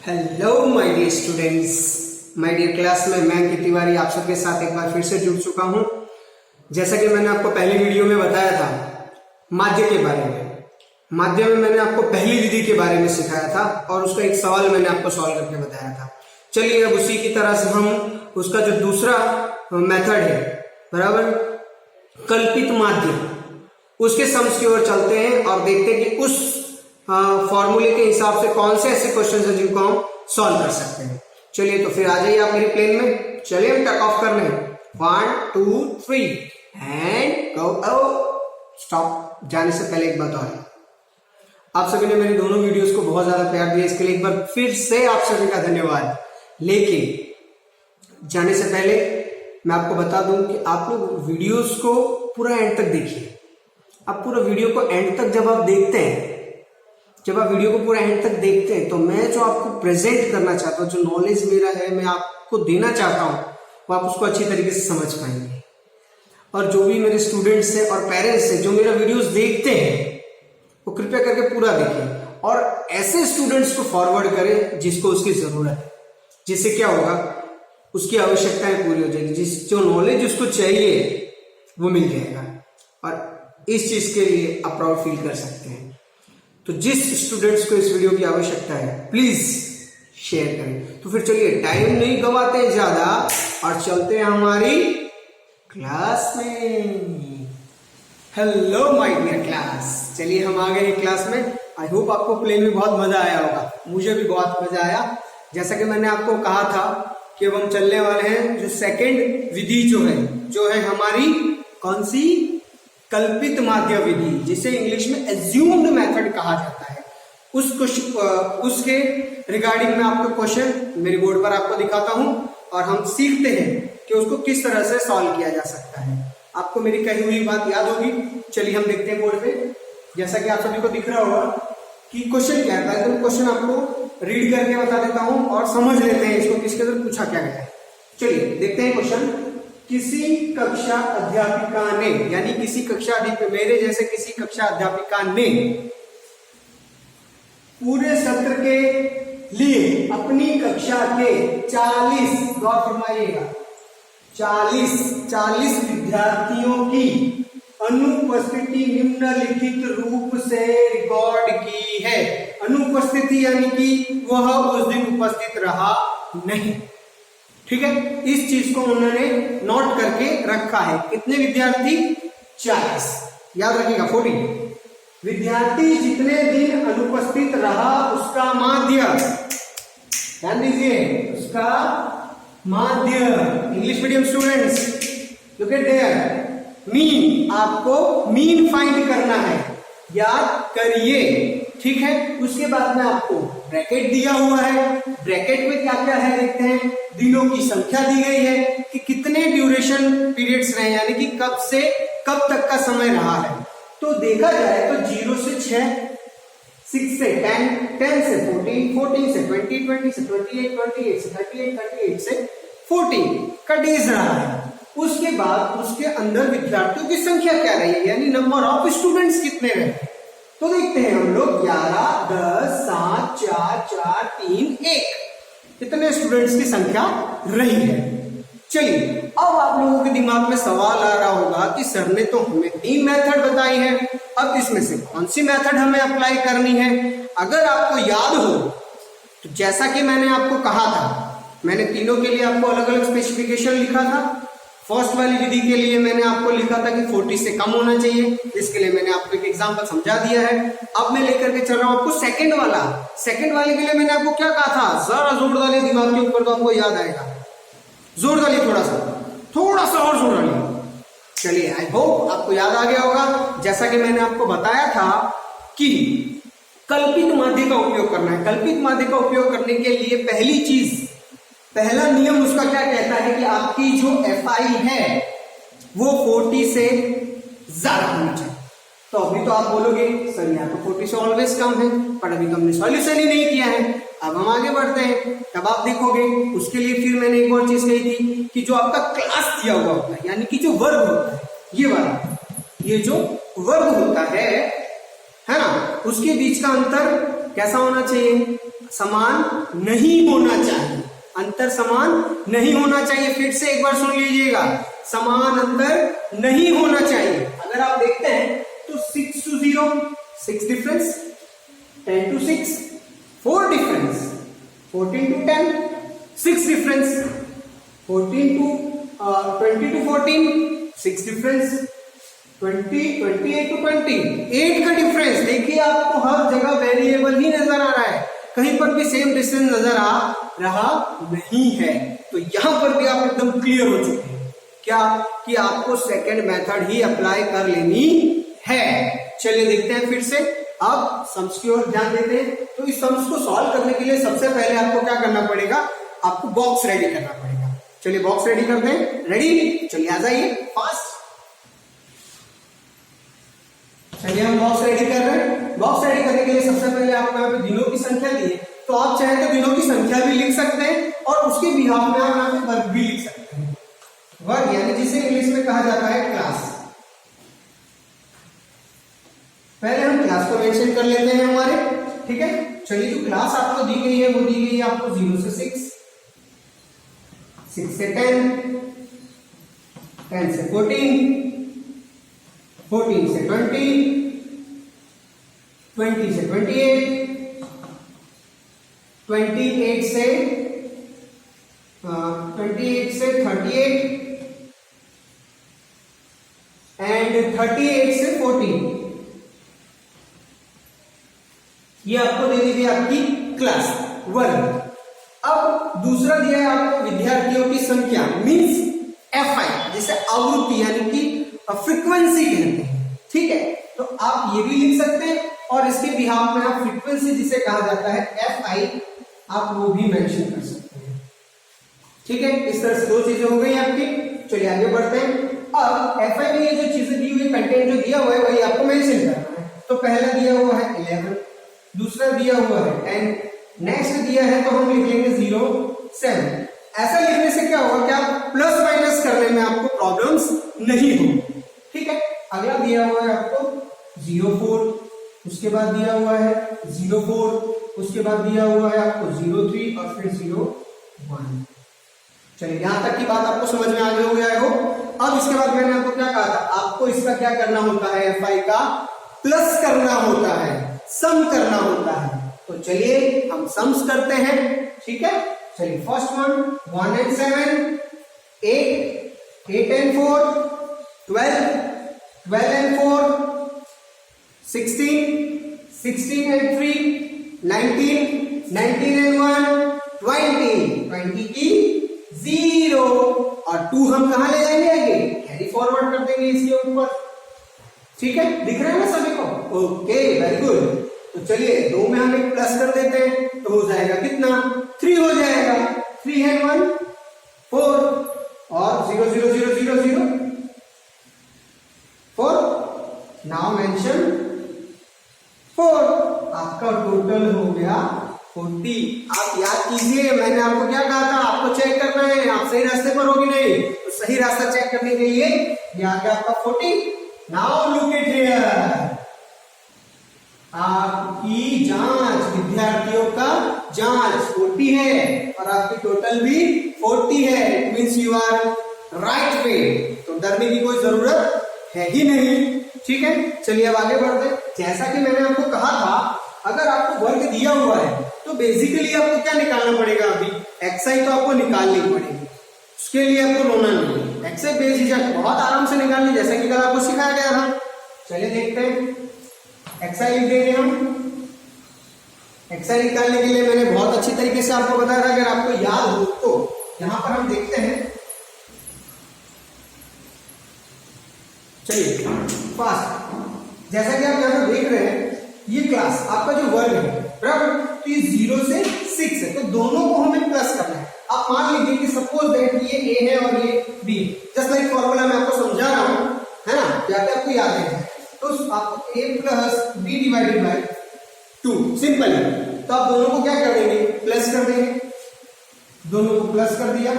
Hello my dear students, my dear class में मैं अंकित तिवारी आप सबके साथ एक बार फिर से जुड़ चुका हूं। जैसा कि मैंने आपको पहली वीडियो में बताया था माध्य के बारे में। माध्य में मैंने आपको पहली विधि के बारे में सिखाया था और उसका एक सवाल मैंने आपको सॉल्व करके बताया था। चलिए अब उसी की तरह से हम उसका जो दूसरा मेथड है बराबर कल्पित माध्य, उसके सम्स की ओर चलते हैं और देखते हैं कि उस फॉर्मूले के हिसाब से कौन से ऐसे क्वेश्चन हैं जिनको हम सॉल्व कर सकते हैं। चलिए तो फिर आ जाइए आप मेरी प्लेन में। चलिए हम टक ऑफ करने 1 2 3 एंड गो। स्टॉप। जाने से पहले एक बात और, आप सभी ने मेरी दोनों वीडियोस को बहुत ज्यादा प्यार दिया, इसके लिए एक बार फिर से आप सभी का धन्यवाद। लेकिन जाने से पहले मैं आपको बता दूं कि आप लोग वीडियोस को पूरा एंड तक देखिए। आप पूरा वीडियो को एंड तक जब आप देखते हैं, जब आप वीडियो को पूरा एंड तक देखते हैं तो मैं जो आपको प्रेजेंट करना चाहता हूँ, जो नॉलेज मेरा है मैं आपको देना चाहता हूँ, वो आप उसको अच्छी तरीके से समझ पाएंगे। और जो भी मेरे स्टूडेंट्स हैं और पेरेंट्स हैं जो मेरा वीडियोस देखते हैं वो कृपया करके पूरा देखें और ऐसे स्टूडेंट्स को फॉरवर्ड करें जिसको उसकी जरूरत है, जिससे क्या होगा उसकी आवश्यकताएं पूरी हो जाएगी, जिस जो नॉलेज उसको चाहिए वो मिल जाएगा और इस चीज के लिए आप प्राउड फील कर सकते हैं। तो जिस स्टूडेंट्स को इस वीडियो की आवश्यकता है प्लीज शेयर करें। तो फिर चलिए टाइम नहीं गवाते ज्यादा और चलते हैं हमारी क्लास में। हेलो माय डियर क्लास, चलिए हम आ गए क्लास में। आई होप आपको प्लेन में बहुत मजा आया होगा, मुझे भी बहुत मजा आया। जैसा कि मैंने आपको कहा था कि अब हम चलने वाले हैं जो सेकेंड विधि जो है हमारी कौन सी, कल्पित माध्य विधि, जिसे इंग्लिश में एज्यूम्ड मेथड कहा जाता है। उसके रिगार्डिंग मैं आपको क्वेश्चन मेरे बोर्ड पर आपको दिखाता हूं और हम सीखते हैं कि उसको किस तरह से सॉल्व किया जा सकता है। आपको मेरी कही हुई बात याद होगी। चलिए हम देखते हैं बोर्ड पे। जैसा कि आप सभी को दिख रहा होगा कि क्वेश्चन क्या है, तो क्वेश्चन आपको रीड करके बता देता हूं और समझ लेते हैं इसको किसके अंदर पूछा क्या गया है। चलिए देखते हैं क्वेश्चन। किसी कक्षा अध्यापिका ने, यानी किसी कक्षा मेरे जैसे किसी कक्षा अध्यापिका ने पूरे सत्र के लिए अपनी कक्षा के 40 गौर फरमाइएगा 40 विद्यार्थियों की अनुपस्थिति निम्नलिखित रूप से रिकॉर्ड की है। अनुपस्थिति यानी कि वह उस दिन उपस्थित रहा नहीं। ठीक है, इस चीज को उन्होंने नोट करके रखा है। कितने विद्यार्थी? 40। याद रखिएगा 40 विद्यार्थी जितने दिन अनुपस्थित रहा उसका माध्य, ध्यान दीजिए उसका माध्य। English medium students look at there, mean, आपको मीन फाइंड करना है, याद करिए। ठीक है, उसके बाद में आपको ब्रैकेट दिया हुआ है। ब्रैकेट में क्या क्या है देखते हैं। दिनों की संख्या दी गई है कि कितने ड्यूरेशन पीरियड्स रहे, यानी कि कब से कब तक का समय रहा है। तो देखा जाए तो 0 से 6, 6 से 10, 10 से 14, 14 से 20, 20 से 28, 28 से 38, 38 से 40 का डेज रहा है। उसके बाद उसके अंदर विद्यार्थियों की संख्या क्या रही है, यानी नंबर ऑफ स्टूडेंट्स कितने रहे। तो देखते हैं हम लोग 11, 10, 7, 4, 4, 3, 1 कितने स्टूडेंट्स की संख्या रही है। चलिए अब आप लोगों के दिमाग में सवाल आ रहा होगा कि सर ने तो हमें 3 मेथड बताई है, अब इसमें से कौन सी मेथड हमें अप्लाई करनी है। अगर आपको याद हो तो जैसा कि मैंने आपको कहा था, मैंने तीनों के लिए आपको अलग अलग स्पेसिफिकेशन लिखा था। फर्स्ट वाली विधि के लिए मैंने आपको लिखा था कि 40 से कम होना चाहिए, इसके लिए मैंने आपको एक एग्जांपल समझा दिया है। अब मैं लेकर के चल रहा हूं आपको सेकंड वाले के लिए मैंने आपको क्या कहा था, जरा जोर डालिए दिमाग के ऊपर तो आपको याद आएगा। जोर डालिए थोड़ा सा और जोर डालिए। चलिए आई होप आपको याद आ गया होगा। जैसा कि मैंने आपको बताया था कि कल्पित माध्य का उपयोग करना है। कल्पित माध्य का उपयोग करने के लिए पहला नियम उसका क्या कहता है कि आपकी जो FI है वो 40 से ज्यादा होनी चाहिए। तो अभी तो आप बोलोगे सर यहाँ तो 40 से ऑलवेज कम है, पर अभी तो हमने सॉल्यूशन ही नहीं किया है। अब हम आगे बढ़ते हैं, तब आप देखोगे। उसके लिए फिर मैंने एक और चीज कही थी कि जो आपका क्लास दिया हुआ होता है, यानी कि जो वर्ग होता है, ये जो वर्ग होता है ना, उसके बीच का अंतर कैसा होना चाहिए, समान नहीं होना चाहिए, अंतर समान नहीं होना चाहिए। फिर से एक बार सुन लीजिएगा, समान अंतर नहीं होना चाहिए। अगर आप देखते हैं तो 6 to 0 6 difference, 10 to 6 4 difference, 14 to 10 6 difference, 20 to 14 6 difference, 28 to 20 8 का डिफरेंस। देखिए आपको हर जगह वेरिएबल ही नजर आ रहा है, कहीं पर भी सेम डिस्टेंस नजर आ रहा नहीं है। तो यहां पर भी आप एकदम क्लियर हो चुके हैं क्या कि आपको सेकंड मेथड ही अप्लाई कर लेनी है। चलिए देखते हैं फिर से, अब सम्स की ओर ध्यान देते हैं। तो इस सम्स को सॉल्व करने के लिए सबसे पहले आपको क्या करना पड़ेगा, आपको बॉक्स रेडी करना पड़ेगा। चलिए बॉक्स रेडी करते हैं, रेडी, चलिए आ जाइए फास्ट। चलिए हम बॉक्स रेडी कर रहे हैं। बॉक्स रेडी करने के लिए सबसे पहले आपको यहाँ पे दिनों की संख्या दी है, तो आप चाहे तो दिनों की संख्या भी लिख सकते हैं और उसके बिहाफ में आप यहाँ पे वर्ग भी लिख सकते हैं। वर्ग यानी जिसे इंग्लिश में कहा जाता है क्लास। पहले हम क्लास को मेंशन कर लेते हैं हमारे, ठीक है। चलिए जो क्लास आपको दी गई है वो दी गई है आपको 0 से 6, 6 से 10, 10 से 14, 14 से 20, 20 से 28, 28 से 38 एंड 38 से 14। ये आपको दे दी गई आपकी क्लास वर्ग। अब दूसरा दिया है आपको विद्यार्थियों की संख्या, मींस FI, जिसे आवृत्ति यानी कि फ्रीक्वेंसी कहते हैं, ठीक है। तो आप ये भी लिख सकते हैं और इसके बिहाफ में आप फ्रीक्वेंसी जिसे कहा जाता है FI, आप वो भी मेंशन कर सकते हैं, ठीक है। इस तरह से दो चीजें हो गई आपकी। चलिए आगे बढ़ते हैं। अब FI में ये जो चीजें दी हुई, कंटेंट जो दिया हुआ है वही आपको मेंशन करना है। तो पहला दिया हुआ है 11, दूसरा दिया हुआ है 10, नेक्स्ट दिया है तो हम लिख लेंगे 0, 7। ऐसा लिखने से क्या होगा कि आप प्लस माइनस करने में आपको प्रॉब्लम्स नहीं होंगी, ठीक है। अगला दिया हुआ है आपको 04, उसके बाद दिया हुआ है 04, उसके बाद दिया हुआ है आपको 03 और फिर 01। चलिए यहां तक की बात आपको समझ में आ गई हो गया हो। अब इसके बाद मैंने आपको क्या कहा था, आपको इसका क्या करना होता है, FI का प्लस करना होता है, सम करना होता है। तो चलिए हम सम्स करते हैं, ठीक है। चलिए first one 1 and 7, 8, 8 and 4, 12, 12 and 4, 16, 16 and 3, 19, 19 and 1, 20, 20 की 0 और 2 हम कहां ले जाएंगे, आगे कैरी फॉरवर्ड कर देंगे इसके ऊपर, ठीक है। दिख रहा है ना सभी को, ओके वेरी गुड। तो चलिए 2 में हम एक प्लस कर देते हैं तो हो जाएगा कितना, 3 हो जाएगा। 3 and 1 4 और 0 0 0 0 0 4। नाउ मेंशन 4, आपका टोटल हो गया 40। आप याद कीजिए मैंने आपको क्या कहा था, आपको चेक करना है आप सही रास्ते पर हो कि नहीं। तो सही रास्ता चेक करने के लिए ये आ गया आपका 40। नाउ लुक एट हियर, आपकी जांच, विद्यार्थियों का जांच 40 है और आपकी टोटल भी 40 है। It means you are right way. तो डरने की कोई जरूरत है ही नहीं, ठीक है। चलिए अब आगे बढ़ते हैं। जैसा कि मैंने आपको कहा था, अगर आपको वर्ग दिया हुआ है तो बेसिकली आपको क्या निकालना पड़ेगा, अभी XI तो आपको निकालनी पड़ेगी, उसके लिए आपको रोना नहीं है। XI बेझिझक बहुत आराम से निकालनी, जैसा कि कल आपको सिखाया गया था। चलिए देखते हैं, XI लिख देंगे हम। XI निकालने के लिए मैंने बहुत अच्छी तरीके से आपको बताया था, अगर आपको याद हो तो यहां पर हम देखते हैं। चलिए फास्ट, जैसा कि आप यहां पर देख रहे हैं ये क्लास आपका जो वर्ग है, बराबर। तो ये 0 से 6 है, तो दोनों को हमें प्लस करना है। आप मान लीजिए कि सपोज दैट ये A है और ये B, जस्ट लाइक फॉर्मूला मैं आपको समझा रहा हूं, है ना, जाके आपको याद है। तो आपको A plus B divided by 2, simple है। तो आप दोनों को क्या कर देंगे, प्लस कर देंगे, दोनों को प्लस कर दिया,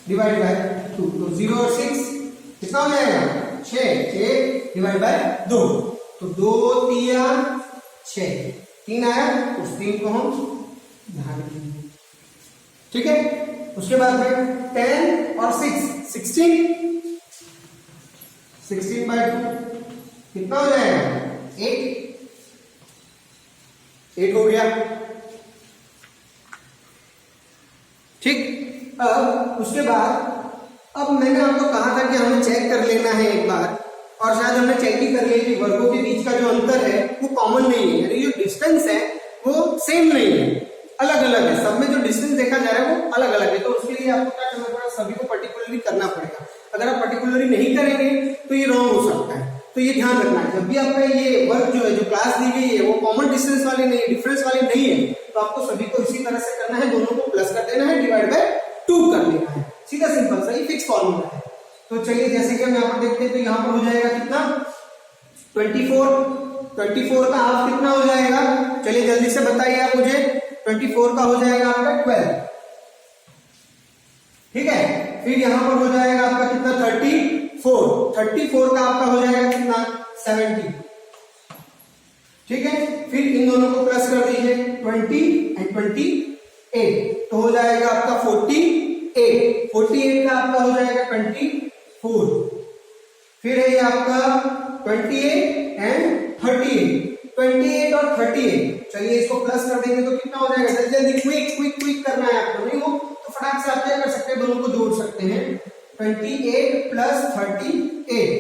डिवाइड बाय 2। तो 0 और 6 कितना हो जाएगा, 6 डिवाइड बाय 2। तो 2 3 6, 3 आया, उस 3 को हम ध्यान रखिए, ठीक है। उसके बाद में 10 और 6 16, 16/2 कितना हो जाएगा 8 हो गया, ठीक। अब उसके बाद अब मैंने आपको कहा था कि हमें चेक कर लेना है एक बार, और शायद हमने चेक ही कर लिया कि वर्गों के बीच का जो अंतर है वो कॉमन नहीं है, यानी जो डिस्टेंस है वो सेम नहीं है, अलग अलग है। सब में जो डिस्टेंस देखा जा रहा है वो अलग अलग है। तो उसके लिए आपको क्या करना पड़ेगा, सभी को पर्टिकुलरली करना पड़ेगा। अगर आप पर्टिकुलरली नहीं करेंगे तो ये रॉन्ग हो सकता है। तो ये ध्यान रखना है, जब भी आपका ये वर्ग जो है, जो क्लास दी गई है, वो कॉमन डिस्टेंस वाली नहीं है, डिफरेंस वाली नहीं है, तो आपको सभी को इसी तरह से करना है, दोनों को प्लस कर देना है, डिवाइड बाय 2 कर देना है। सीधा सिंपल सा ये फिक्स फॉर्मूला है। तो चलिए जैसे कि हम यहाँ पर देखते हैं, तो यहाँ पर हो जाएगा कितना 24 का हाफ कितना हो जाएगा, चलिए जल्दी से बताइए आप मुझे। 24 का हो जाएगा आपका 12, ठीक है। फिर यहां पर हो जाएगा आपका कितना 34 का आपका हो जाएगा कितना 70, ठीक है। फिर इन दोनों को प्लस कर दीजिए 20 एंड 28, तो हो जाएगा आपका 48 का आपका हो जाएगा 24। फिर है ये आपका 28 एंड 38 और 38, चलिए इसको प्लस कर देंगे तो कितना हो जाएगा, जल्दी जल्दी क्विक करना है आपको, नहीं हो तो फटाक से आप क्या कर सकते हैं, दोनों को जोड़ सकते हैं। 28 प्लस 38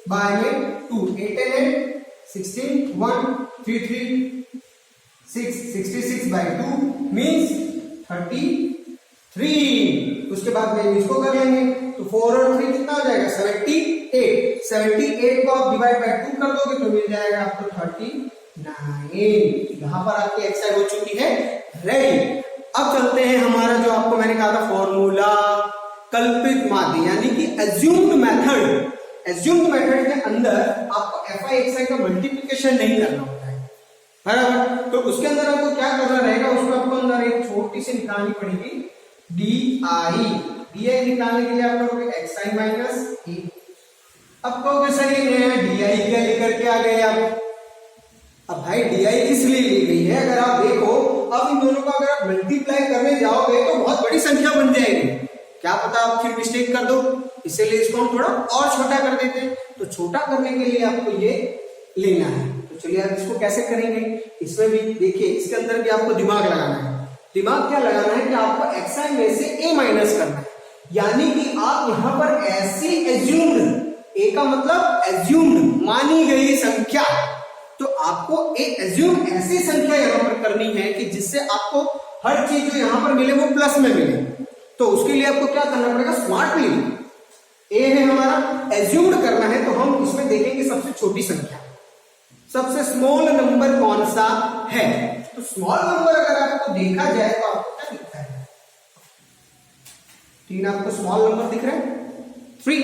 बाय में 2, 8 and 16, 1 3 3 6, 66 by 2 मीन्स 33। उसके बाद में इसको कर लेंगे तो 4 और 3 कितना हो जाएगा 78 को आप डिवाइड बाय 2 कर दोगे तो मिल जाएगा आपको 39। यहां पर आपकी एक्सरसाइज हो चुकी है रेडी। अब चलते हैं हमारा जो आपको मैंने कहा था फॉर्मूला, कल्पित माध्य यानी कि एज्यूम्ड मेथड। एज्यूम्ड मेथड के अंदर आपको fi xi का मल्टीप्लिकेशन नहीं करना होता है, बराबर। तो उसके अंदर आपको क्या करना रहेगा, उसको आपको अंदर एक छोटी सी निकालनी पड़ेगी di निकालने के लिए आप करोगे xi माइनस a। अब कहोगे सर ये नया di क्या लेकर के आ गए आप, अब भाई di किस लिए ली गई है, अगर आप देखो अब इन दोनों को अगर आप मल्टीप्लाई करने जाओगे तो बहुत बड़ी संख्या बन जाएगी, क्या पता आप फिर मिस्टेक कर दो, इसीलिए इसको हम थोड़ा और छोटा कर देते हैं। तो छोटा करने के लिए आपको ये लेना है, तो चलिए आप इसको कैसे करेंगे, इसमें भी देखिए इसके अंदर भी आपको दिमाग लगाना है। दिमाग क्या लगाना है कि आपको xi में से a माइनस करना है, यानी कि आप यहां पर ऐसी एज्यूम्ड, a का मतलब एज्यूम्ड मानी गई संख्या, तो आपको एक एज्यूम ऐसी संख्या यहां पर करनी है कि जिससे आपको हर चीज जो यहां पर मिले वो प्लस में मिले। तो उसके लिए आपको क्या करना पड़ेगा, स्मार्टली ए है हमारा, एज्यूम्ड करना है, तो हम इसमें देखेंगे सबसे छोटी संख्या, सबसे स्मॉल नंबर कौन सा है। तो स्मॉल नंबर अगर आपको देखा जाए तो आपको क्या दिखता है, 3 आपको स्मॉल नंबर दिख रहा है, 3,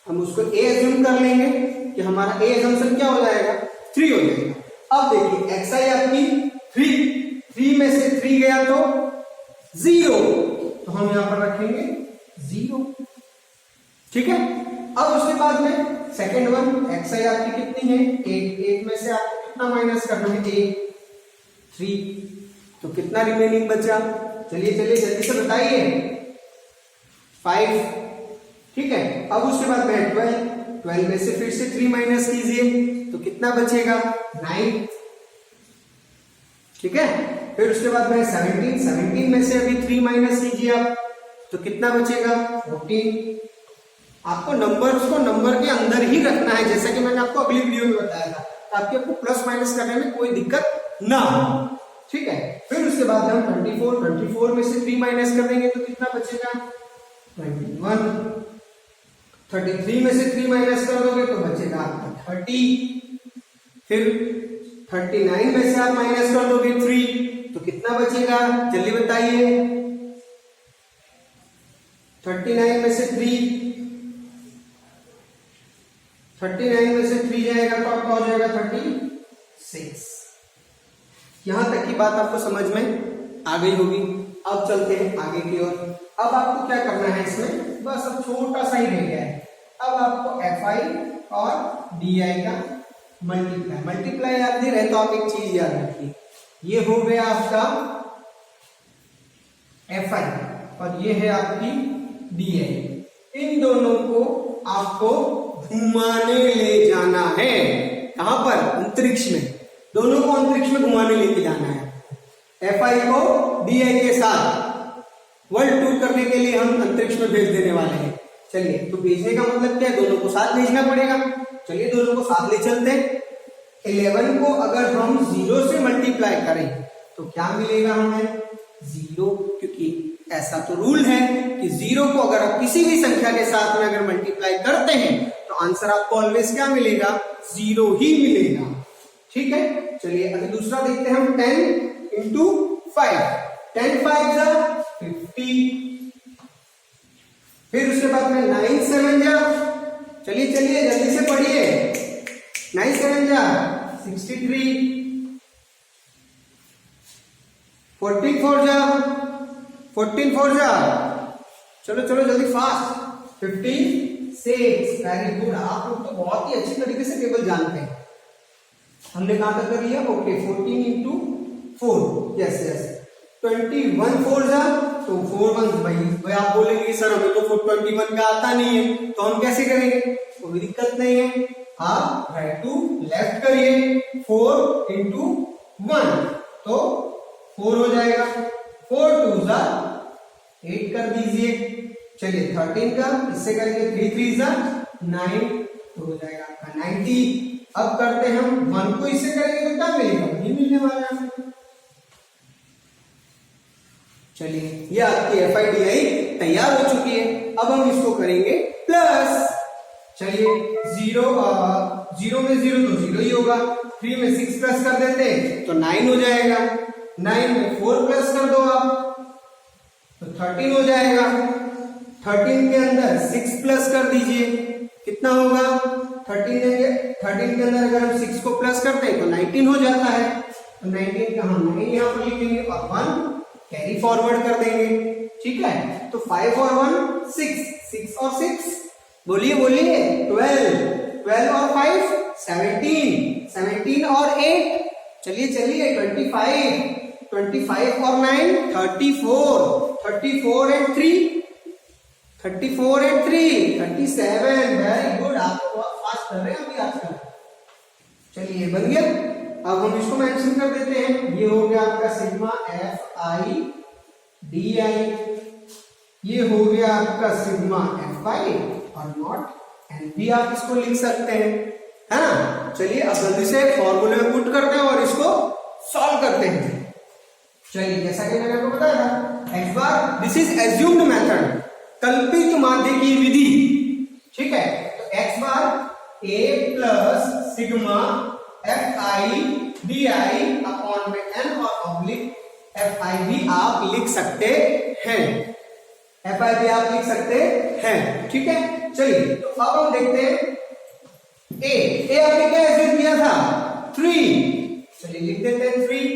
हम उसको ए एज्यूम कर लेंगे कि हमारा ए एज्यूम्पशन क्या हो जाएगा 3 हो जाएगा। अब देखिए xi आपकी 3 में से 3 गया तो 0, तो हम यहां पर रखेंगे 0, ठीक है। अब उसके बाद में सेकंड वन xi आपकी कितनी है 8 में से आपको कितना माइनस करना है 3, तो कितना रिमेनिंग बचा, चलिए जल्दी से बताइए 5, ठीक है। अब उसके बाद में 12 में से फिर से 3 माइनस कीजिए तो कितना बचेगा 9, ठीक है। फिर उसके बाद में 17 में से अभी 3 माइनस कीजिए आप तो कितना बचेगा 14। आपको नंबर्स को नंबर के अंदर ही रखना है, जैसा कि मैंने आपको अगली वीडियो में बताया था, ताकि आपको प्लस माइनस करने में कोई दिक्कत ना हो, ठीक है। फिर उसके बाद हम 24 में से 3 माइनस कर देंगे तो कितना बचेगा 21। 33 में से 3 माइनस कर दोगे तो बचेगा आपका 30। फिर 39 में से आप माइनस कर दोगे 3 तो कितना बचेगा, जल्दी बताइए। 39 में से 3 जाएगा तो आपका हो जाएगा 36। यहां तक की बात आपको समझ में आ गई होगी। अब चलते हैं आगे की ओर। अब आपको क्या करना है इसमें, बस अब छोटा सा ही रह गया है। अब आपको fi और di का मल्टीप्लाई याद नहीं रहे तो आप एक चीज याद रखिए, ये हो गया आपका Fi और ये है आपकी Di। इन दोनों को आपको घुमाने ले जाना है। कहां पर? अंतरिक्ष में। दोनों को अंतरिक्ष में घुमाने लेके जाना है। Fi को Di के साथ वर्ल्ड टूर करने के लिए हम अंतरिक्ष में भेज देने वाले हैं। चलिए, तो भेजने का मतलब क्या है? दोनों को साथ भेजना पड़ेगा। चलिए दोनों को साथ ले चलते हैं। 11 को अगर हम 0 से मल्टीप्लाई करें तो क्या मिलेगा हमें? 0, क्योंकि ऐसा तो रूल है कि 0 को अगर आप किसी भी संख्या के साथ में अगर मल्टीप्लाई करते हैं तो आंसर आपको ऑलवेज क्या मिलेगा? 0 ही मिलेगा। ठीक है, चलिए अभी दूसरा देखते हैं हम। 10 इंटू 5, 10 5 जा 50। फिर उसके बाद में 9 7 जा, चलिए चलिए जल्दी से पढ़िए। 9 7 जा 63। 14 4 जा 14 4 जा, चलो चलो जल्दी फास्ट। 56। वेरी गुड, आप लोग तो बहुत ही अच्छी तरीके से टेबल जानते हैं। हमने कहां तक कर लिया? Okay, 14 into 4, yes yes. 21 4 जा, तो 4 1 भाई आप बोलेंगे सर हमें तो 21 का आता नहीं है, तो हम कैसे करेंगे? कोई दिक्कत नहीं है, आप राइट टू लेफ्ट करिए। 4 इंटू 1 तो 4 हो जाएगा। 4 2 जा 8 कर दीजिए। चलिए 13 का इससे करेंगे 3 3 जा 9 तो हो जाएगा आपका 90। अब करते हैं हम 1 को इससे करेंगे तो क्या मिलेगा? ये मिलने वाला है। चलिए ये आपकी FIDI तैयार हो चुकी है। अब हम इसको करेंगे प्लस। चलिए 0 में 0 तो 0 ही होगा। 3 में 6 प्लस कर देते तो 9 हो जाएगा। 9 में 4 प्लस कर दो आप तो 13 हो जाएगा। 13 के अंदर 6 प्लस कर दीजिए, कितना होगा? 13 के अंदर अगर हम 6 को प्लस करते हैं तो 19 हो जाता है। तो 19 का हम 9 यहाँ पर लिखेंगे और 1 कैरी फॉरवर्ड कर देंगे। ठीक है, तो 5 और 1 6, 6 और 6 बोलिए बोलिए 12, 12 और 5 17, 17 और 8 चलिए चलिए 25, 25 और 9 34, 34 एंड 3 34 एंड 3 37। वेरी गुड, आप तो बहुत फास्ट कर रहे हैं अभी आजकल। चलिए बन गया। अब हम इसको मेंशन कर देते हैं। ये हो गया आपका सिग्मा FIDI, ये हो गया आपका सिग्मा FI और नॉट एन भी आप इसको लिख सकते हैं, है ना। चलिए अब जल्दी से फॉर्मूले में पुट करते हैं और इसको सॉल्व करते हैं। चलिए जैसा कि मैंने आपको बताया था, x bar this is assumed method, कल्पित माध्य की विधि। ठीक है, तो x bar a plus sigma FIDI upon में n और ऑब्लिक FI भी आप लिख सकते हैं। FI भी आप लिख सकते हैं। ठीक है, चलिए तो अब हम देखते हैं a आपने क्या एज्यूम किया था? 3। चलिए लिख देते हैं 3।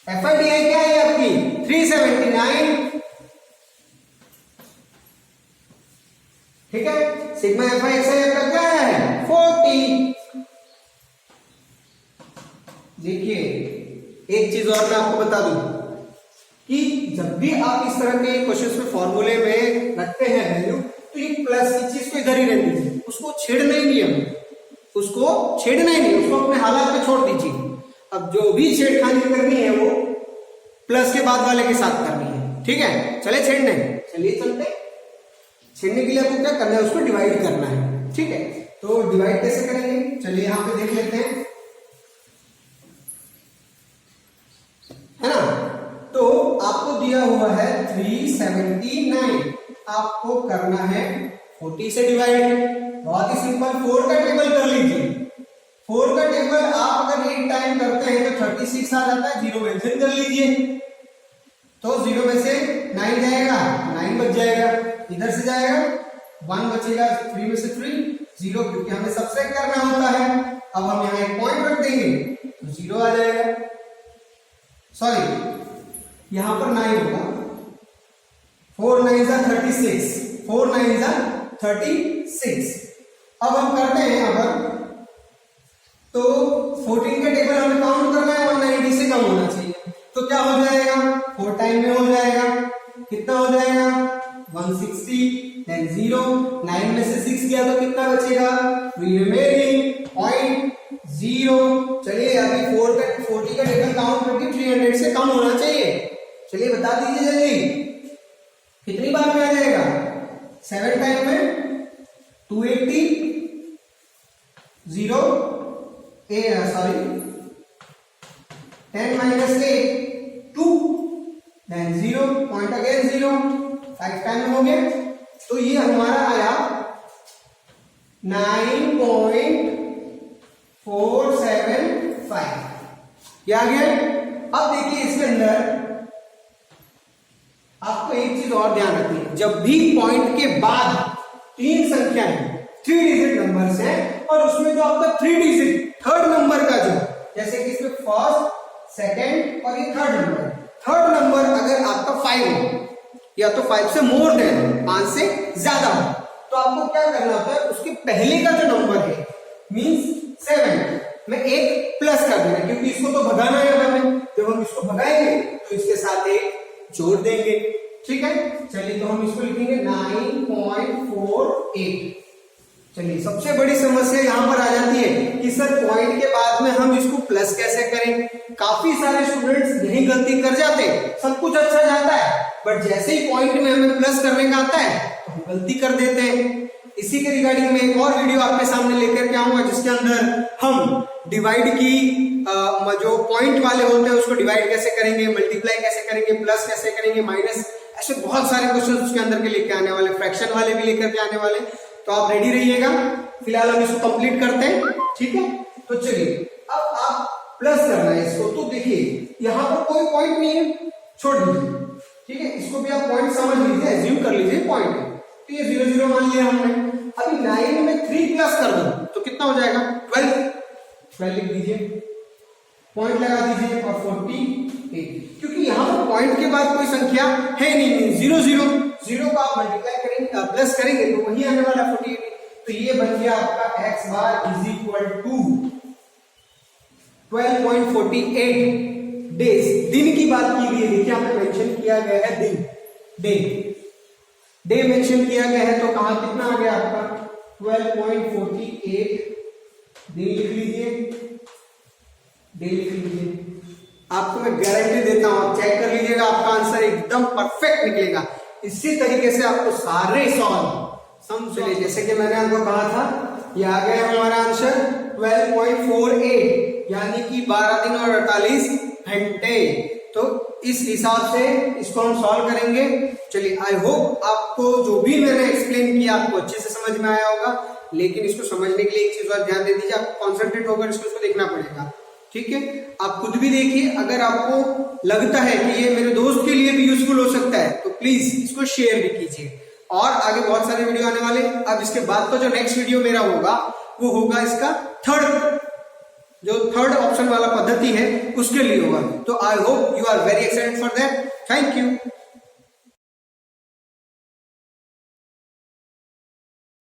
FIDI क्या है आपकी? 379। ठीक है, सिग्मा FI आपका क्या है? 40। देखिए एक चीज और मैं आपको बता दूं कि जब भी आप इस तरह के क्वेश्चंस में फॉर्मूले में रखते हैं वैल्यू, तो ये प्लस की चीज को इधर ही रहने दीजिए, उसको छेड़ना ही नहीं है, उसको छेड़ना ही नहीं, उसको अपने हालात पे छोड़ दीजिए। अब जो भी छेड़खानी करनी है वो प्लस के बाद वाले के साथ करनी है। ठीक है, चले छेड़ने, चलिए चलते। छेड़ने के लिए आपको क्या करना है? उसको डिवाइड करना है। ठीक है, तो डिवाइड कैसे करेंगे? चलिए यहाँ पे देख लेते हैं, है ना। तो आपको दिया हुआ है 379, आपको करना है 40 से डिवाइड। बहुत ही सिंपल, 4 का टेबल कर लीजिए। 4 का टेबल आप अगर 8 टाइम करते हैं तो 36 आ जाता है। 0 मेंशन कर लीजिए, तो 0 में से 9 जाएगा, 9 बच जाएगा, इधर से जाएगा 1 बचेगा, 3 में से 3 0, क्योंकि हमें सबट्रैक्ट करना होता है। अब हम यहाँ एक पॉइंट रख देंगे तो 0 आ जाएगा। सॉरी, यहां पर 9 होगा। 4 9 जा 36, 4 9 जा 36। अब हम करते हैं अगर, तो 14 का टेबल हमें काउंट करना है, 190 से कम होना चाहिए। तो क्या हो जाएगा? 4 टाइम में हो जाएगा। चलिए बता दीजिए जल्दी, कितनी बार में आ जाएगा? 7 टाइम में 280, 0 sorry 10 minus 8 2, then 0 point again 0, 5 time में हो गया। तो ये हमारा आया 9.475, ये आ गया। अब देखिए इसके अंदर आपको एक चीज और ध्यान रखनी है, जब भी पॉइंट के बाद 3 संख्याएं 3 डिजिट नंबर्स हैं और उसमें जो आपका 3 डिजिट थर्ड नंबर का जो, जैसे कि इसमें फर्स्ट, सेकंड और ये थर्ड नंबर अगर आपका 5 हो या तो 5 से मोर देन 5 से ज्यादा हो, तो आपको क्या करना होता है, उसके पहले का जो नंबर है मींस 7 में एक प्लस कर देना, क्योंकि इसको तो भगाना है हमें। जब हम इसको भगाएंगे तो इसके साथ एक जोड़ देंगे, ठीक है। चलिए तो हम इसको लिखेंगे 9.48। चलिए सबसे बड़ी समस्या यहां पर आ जाती है कि सर पॉइंट के बाद में हम इसको प्लस कैसे करें। काफी सारे स्टूडेंट्स यही गलती कर जाते हैं, सब कुछ अच्छा जाता है बट जैसे ही पॉइंट में हमें प्लस करने का आता है तो हम गलती कर देते हैं। इसी के रिगार्डिंग में एक और वीडियो आपके सामने लेकर के आऊंगा जिसके अंदर हम डिवाइड की जो पॉइंट वाले होते हैं उसको डिवाइड कैसे करेंगे, मल्टीप्लाई कैसे करेंगे, प्लस कैसे करेंगे, माइनस, ऐसे बहुत सारे क्वेश्चन उसके अंदर के लेके आने वाले, फ्रैक्शन वाले भी लेकर के आने वाले। तो आप रेडी रहिएगा। फिलहाल हम इसको कंप्लीट करते हैं, ठीक है। तो चलिए अब आप प्लस करना है इसको, तो देखिए यहाँ पर कोई पॉइंट नहीं है, छोड़ दीजिए, ठीक है। इसको भी आप पॉइंट समझ लीजिए, एज्यूम कर लीजिए पॉइंट है, तो ये 0 0 मान लिया हमने। अभी 9 में 3 प्लस कर दो तो कितना हो जाएगा? 12 लिख दीजिए, पॉइंट लगा दीजिए और 48, क्योंकि यहाँ पर पॉइंट के बाद कोई संख्या है नहीं, 0 0 0 का आप मल्टीप्लाई करेंगे प्लस करेंगे तो वही आने वाला 48। तो ये बन गया आपका x बार इज इक्वल टू 12.48 डेज। दिन की बात की गई है, देखिए यहाँ पे मेंशन किया गया है दिन, डे मेंशन किया गया है, तो कहां कितना आ गया आपका 12.48 दिन लिख लीजिए, डे लिख लीजिए। आपको मैं गारंटी देता हूं, आप चेक कर लीजिएगा, आपका आंसर एकदम परफेक्ट निकलेगा। इसी तरीके से आपको सारे सॉल्व समझ, जैसे कि मैंने आपको कहा था, ये आ गया हमारा आंसर 12.48 यानी कि 12 दिन और 48 घंटे। तो इस हिसाब से इसको हम सॉल्व करेंगे। चलिए आई होप आपको जो भी मैंने एक्सप्लेन किया आपको अच्छे से समझ में आया होगा, लेकिन इसको समझने के लिए एक चीज और ध्यान दे दीजिए, आपको कॉन्सेंट्रेट होकर इसको देखना पड़ेगा, ठीक है। आप खुद भी देखिए, अगर आपको लगता है कि ये मेरे दोस्त के लिए भी यूजफुल हो सकता है तो प्लीज इसको शेयर भी कीजिए। और आगे बहुत सारे वीडियो आने वाले। अब इसके बाद का जो नेक्स्ट वीडियो मेरा होगा वो होगा इसका थर्ड ऑप्शन वाला पद्धति है उसके लिए होगा। तो I hope you are very excited for that. Thank you.